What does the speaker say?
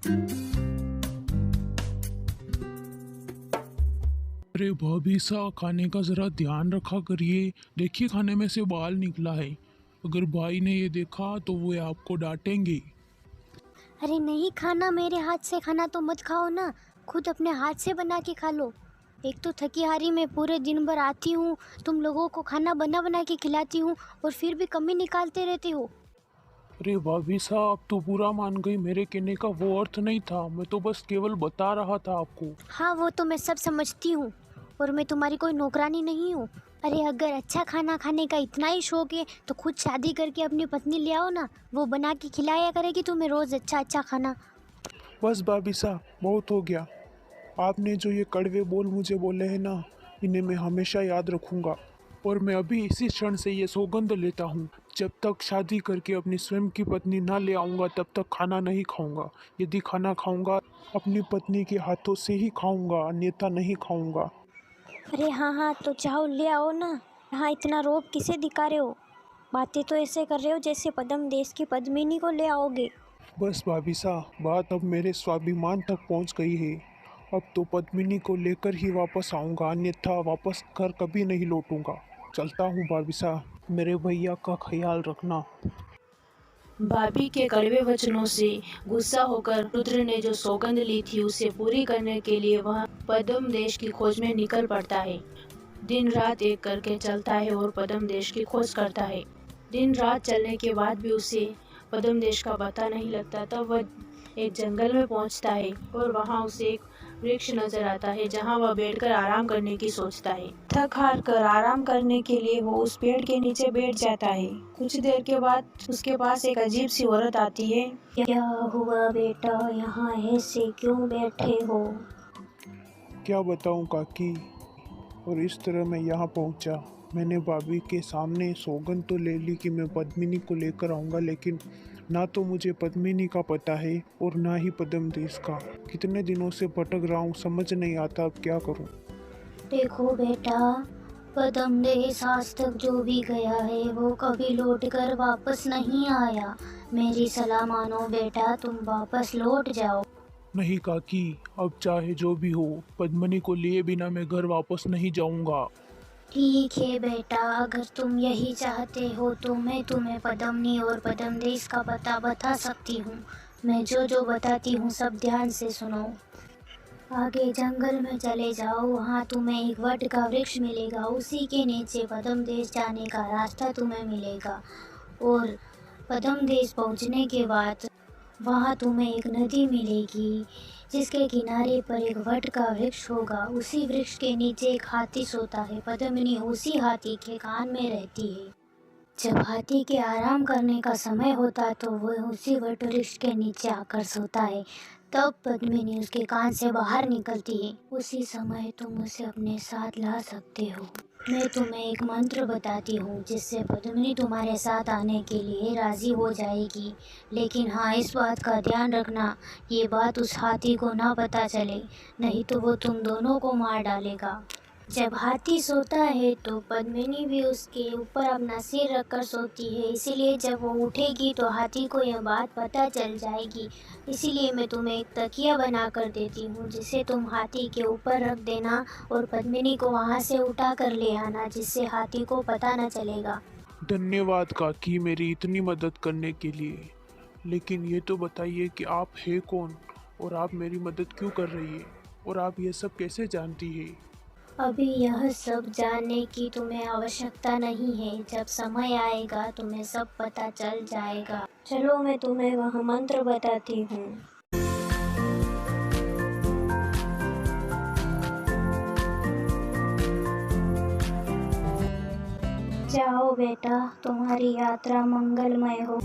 अरे भाभी सा, खाने का ज़रा ध्यान रखा करिए। देखिए खाने में से बाल निकला है। अगर भाई ने ये देखा तो वो आपको डांटेंगे। अरे नहीं खाना, मेरे हाथ से खाना तो मत खाओ ना, खुद अपने हाथ से बना के खा लो। एक तो थकी हारी मैं पूरे दिन भर आती हूँ, तुम लोगों को खाना बना बना के खिलाती हूँ और फिर भी कमी निकालते रहते हो। अरे भाभी सा, आप तो बुरा मान गई। मेरे कहने का वो अर्थ नहीं था, मैं तो बस केवल बता रहा था आपको। हाँ वो तो मैं सब समझती हूँ, और मैं तुम्हारी कोई नौकरानी नहीं हूँ। अरे अगर अच्छा खाना खाने का इतना ही शौक है तो खुद शादी करके अपनी पत्नी ले आओ ना, वो बना के खिलाया करेगी तुम्हें रोज़ अच्छा अच्छा खाना। बस भाभी सा, बहुत हो गया। आपने जो ये कड़वे बोल मुझे बोले हैं ना, इन्हें मैं हमेशा याद रखूंगा। और मैं अभी इसी क्षण से ये सौगंध लेता हूँ, जब तक शादी करके अपनी स्वयं की पत्नी ना ले आऊँगा तब तक खाना नहीं खाऊंगा। यदि खाना खाऊंगा अपनी पत्नी के हाथों से ही खाऊंगा, अन्यथा नहीं खाऊंगा। अरे हाँ हाँ तो जाओ ले आओ ना। हाँ इतना रोब किसे दिखा रहे हो? बातें तो ऐसे कर रहे हो जैसे पद्म देश की पद्मिनी को ले आओगे। बस भाभी सा, बात अब मेरे स्वाभिमान तक पहुंच गई है। अब तो पद्मिनी को लेकर ही वापस आऊंगा, अन्यथा वापस घर कभी नहीं लौटूंगा। चलता हूँ भाभी सा, मेरे भैया का ख्याल रखना। भाभी के कड़वे वचनों से गुस्सा होकर रुद्र ने जो सौगंध ली थी उसे पूरी करने के लिए वह पद्म देश की खोज में निकल पड़ता है। दिन रात एक करके चलता है और पद्म देश की खोज करता है। दिन रात चलने के बाद भी उसे पद्म देश का पता नहीं लगता। तब वह एक जंगल में पहुंचता है और वहां उसे एक वृक्ष नजर आता है जहां वह बैठकर आराम करने की सोचता है। थक हार कर आराम करने के लिए वो उस पेड़ के नीचे बैठ जाता है। कुछ देर के बाद उसके पास एक अजीब सी औरत आती है। क्या हुआ बेटा, यहाँ ऐसे क्यों बैठे हो? क्या बताऊं काकी, और इस तरह मैं यहाँ पहुँचा। मैंने भाभी के सामने सौगंध तो ले ली कि मैं पद्मिनी को लेकर आऊँगा, लेकिन ना तो मुझे पद्मिनी का पता है और ना ही पद्म देश का। कितने दिनों से भटक रहा हूँ, समझ नहीं आता अब क्या करूँ। देखो बेटा, पद्म देश आज तक जो भी गया है वो कभी लौट कर वापस नहीं आया। मेरी सलाह मानो बेटा, तुम वापस लौट जाओ। नहीं काकी, अब चाहे जो भी हो, पद्मिनी को लिए बिना मैं घर वापस नहीं जाऊँगा। ठीक है बेटा, अगर तुम यही चाहते हो तो मैं तुम्हें पद्मनी और पद्म देश का पता बता सकती हूँ। मैं जो जो बताती हूँ सब ध्यान से सुनो। आगे जंगल में चले जाओ, वहाँ तुम्हें एक वट का वृक्ष मिलेगा, उसी के नीचे पद्म देश जाने का रास्ता तुम्हें मिलेगा। और पद्म देश पहुँचने के बाद वहाँ तुम्हें एक नदी मिलेगी जिसके किनारे पर एक वट का वृक्ष होगा। उसी वृक्ष के नीचे एक हाथी सोता है। पद्मिनी उसी हाथी के कान में रहती है। जब हाथी के आराम करने का समय होता है तो वह उसी वट वृक्ष के नीचे आकर सोता है। तब पद्मिनी उसके कान से बाहर निकलती है। उसी समय तुम उसे अपने साथ ला सकते हो। मैं तुम्हें एक मंत्र बताती हूँ जिससे पद्मिनी तुम्हारे साथ आने के लिए राज़ी हो जाएगी। लेकिन हाँ, इस बात का ध्यान रखना, ये बात उस हाथी को ना पता चले, नहीं तो वो तुम दोनों को मार डालेगा। जब हाथी सोता है तो पद्मिनी भी उसके ऊपर अपना सिर रखकर सोती है, इसीलिए जब वो उठेगी तो हाथी को यह बात पता चल जाएगी। इसीलिए मैं तुम्हें एक तकिया बना कर देती हूँ जिसे तुम हाथी के ऊपर रख देना और पद्मिनी को वहाँ से उठा कर ले आना, जिससे हाथी को पता न चलेगा। धन्यवाद काकी मेरी इतनी मदद करने के लिए। लेकिन ये तो बताइए कि आप है कौन और आप मेरी मदद क्यों कर रही है, और आप ये सब कैसे जानती है? अभी यह सब जानने की तुम्हें आवश्यकता नहीं है, जब समय आएगा तुम्हें सब पता चल जाएगा। चलो मैं तुम्हें वह मंत्र बताती हूँ। जाओ बेटा, तुम्हारी यात्रा मंगलमय हो।